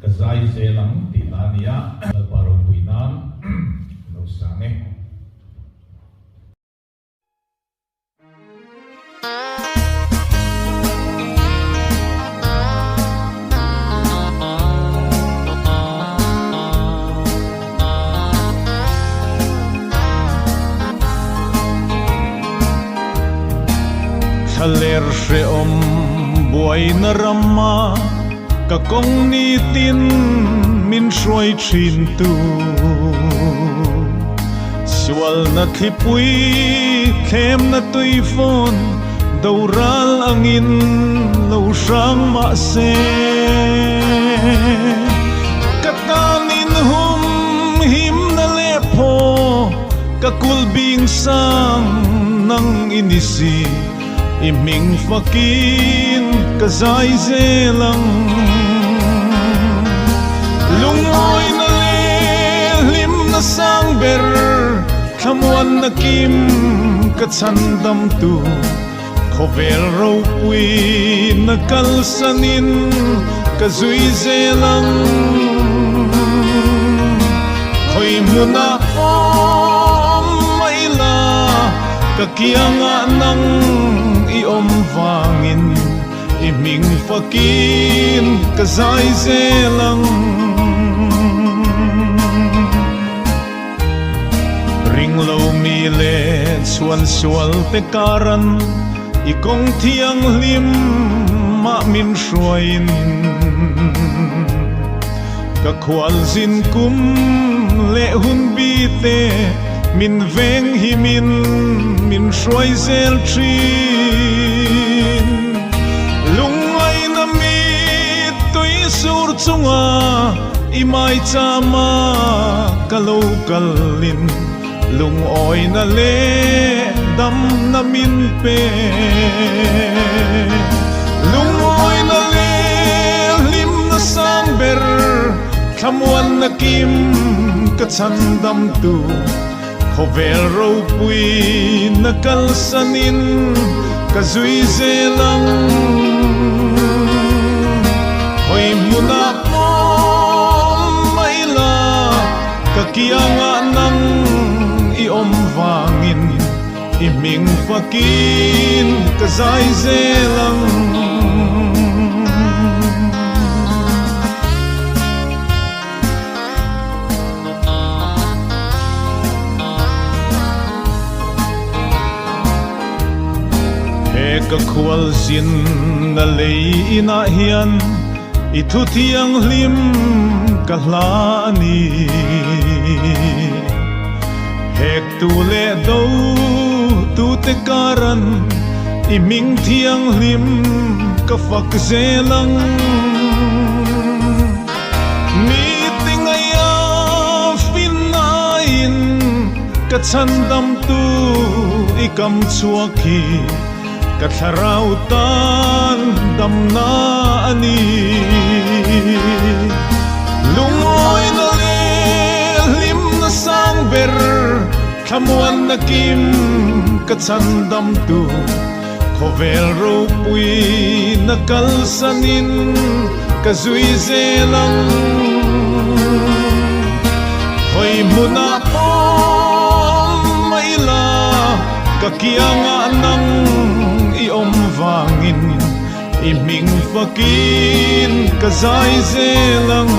kazai selang tinania parong puinan no sange Thaler se buai na rama ka kong ni tin min shuai chin tu sual na thipui them na tui phone daural angin lo sang ma se katanin hum him na lepo ka kulbing sang nang inisi iming fakin kazai zelang lungoy na lim na sangber thamuan na kim katsandam tu khovel ro pui na kalsanin kazui zelang khoi muna om maila kakianga nang iom vangin iming fakin kazai zelang ringlo mile suan sual te karan ikong thiang lim ma min shuain ka khwal zin kum le hun bi te min veng himin min shuai zel trin lungay na mi tui sur chunga imai chama kalau kalin lungoy na le dam na min pe lungoy na le lim na sangber thamuan na kim katsandam tu khovel ro pui na kalsanin kazui zelang hoy muna om maila kakianga nang iom vangin iming fakin kazai zelang ka khwal zin na lei ina hian i thu thiang hlim ka hla ni hek tu le do tu te karan i ming thiang hlim ka fak zelang mi tingaya finain ka chandam tu i kam chuaki katharautan damna ani lungoy na lim na sangber thamuan na kim katsandam tu khovel ro pui na kalsanin kazui zelang hoy muna om maila kakianga nang iom vangin iming fakin kazai zelang